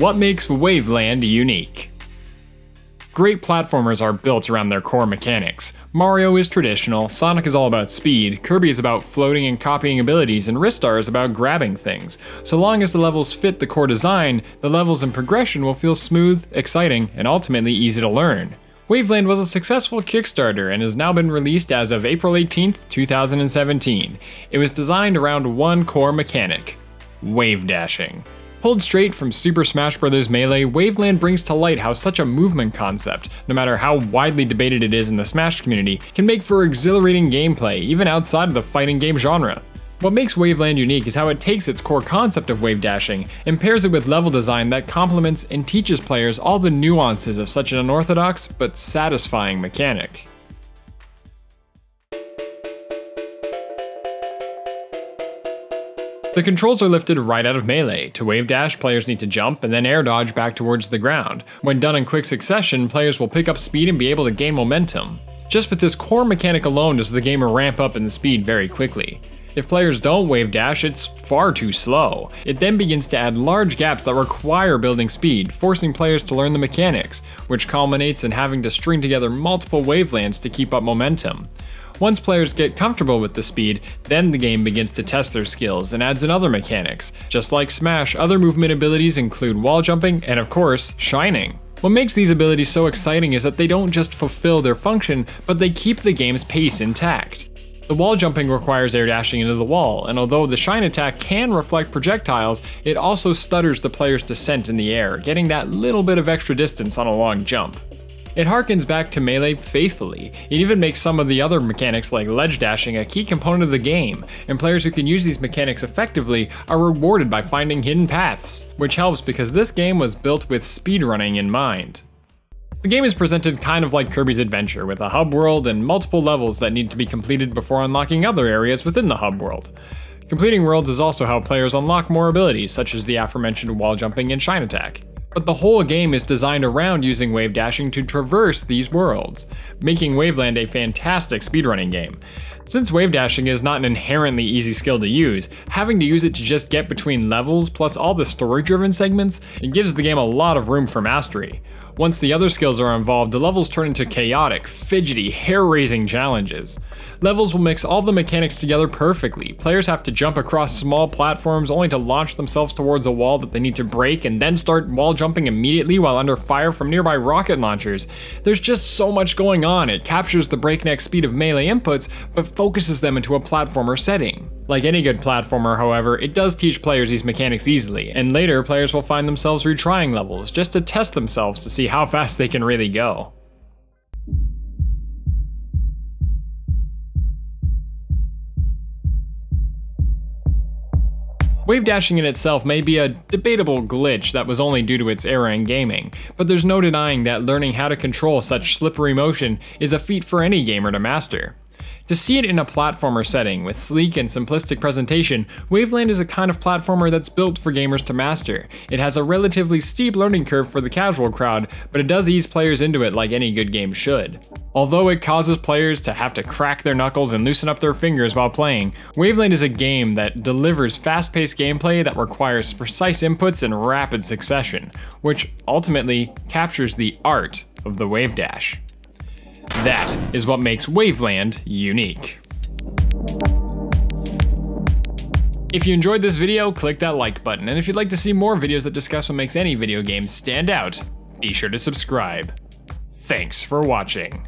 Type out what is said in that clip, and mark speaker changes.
Speaker 1: What makes WaveLand unique? Great platformers are built around their core mechanics. Mario is traditional, Sonic is all about speed, Kirby is about floating and copying abilities, and Ristar is about grabbing things. So long as the levels fit the core design, the levels and progression will feel smooth, exciting, and ultimately easy to learn. WaveLand was a successful Kickstarter and has now been released as of April 18, 2017. It was designed around one core mechanic: wave dashing. Pulled straight from Super Smash Bros. Melee, WaveLand brings to light how such a movement concept, no matter how widely debated it is in the Smash community, can make for exhilarating gameplay even outside of the fighting game genre. What makes WaveLand unique is how it takes its core concept of wave dashing and pairs it with level design that complements and teaches players all the nuances of such an unorthodox but satisfying mechanic. The controls are lifted right out of Melee. To wave dash, players need to jump and then air dodge back towards the ground. When done in quick succession, players will pick up speed and be able to gain momentum. Just with this core mechanic alone does the game ramp up in speed very quickly. If players don't wave dash, it's far too slow. It then begins to add large gaps that require building speed, forcing players to learn the mechanics, which culminates in having to string together multiple wavelands to keep up momentum. Once players get comfortable with the speed, then the game begins to test their skills and adds in other mechanics. Just like Smash, other movement abilities include wall jumping and, of course, shining. What makes these abilities so exciting is that they don't just fulfill their function, but they keep the game's pace intact. The wall jumping requires air dashing into the wall, and although the shine attack can reflect projectiles, it also stutters the player's descent in the air, getting that little bit of extra distance on a long jump. It harkens back to Melee faithfully. It even makes some of the other mechanics like ledge dashing a key component of the game, and players who can use these mechanics effectively are rewarded by finding hidden paths, which helps because this game was built with speedrunning in mind. The game is presented kind of like Kirby's Adventure, with a hub world and multiple levels that need to be completed before unlocking other areas within the hub world. Completing worlds is also how players unlock more abilities, such as the aforementioned wall jumping and shine attack. But the whole game is designed around using wave dashing to traverse these worlds, making WaveLand a fantastic speedrunning game. Since wave dashing is not an inherently easy skill to use, having to use it to just get between levels plus all the story-driven segments, it gives the game a lot of room for mastery. Once the other skills are involved, the levels turn into chaotic, fidgety, hair-raising challenges. Levels will mix all the mechanics together perfectly. Players have to jump across small platforms only to launch themselves towards a wall that they need to break and then start wall jumping immediately while under fire from nearby rocket launchers. There's just so much going on. It captures the breakneck speed of Melee inputs, but focuses them into a platformer setting. Like any good platformer, however, it does teach players these mechanics easily, and later players will find themselves retrying levels just to test themselves to see how fast they can really go. Wave dashing in itself may be a debatable glitch that was only due to its era in gaming, but there's no denying that learning how to control such slippery motion is a feat for any gamer to master. To see it in a platformer setting with sleek and simplistic presentation, WaveLand is a kind of platformer that's built for gamers to master. It has a relatively steep learning curve for the casual crowd, but it does ease players into it like any good game should. Although it causes players to have to crack their knuckles and loosen up their fingers while playing, WaveLand is a game that delivers fast-paced gameplay that requires precise inputs in rapid succession, which ultimately captures the art of the wave dash. That is what makes WaveLand unique. If you enjoyed this video, click that like button, and if you'd like to see more videos that discuss what makes any video game stand out, be sure to subscribe. Thanks for watching.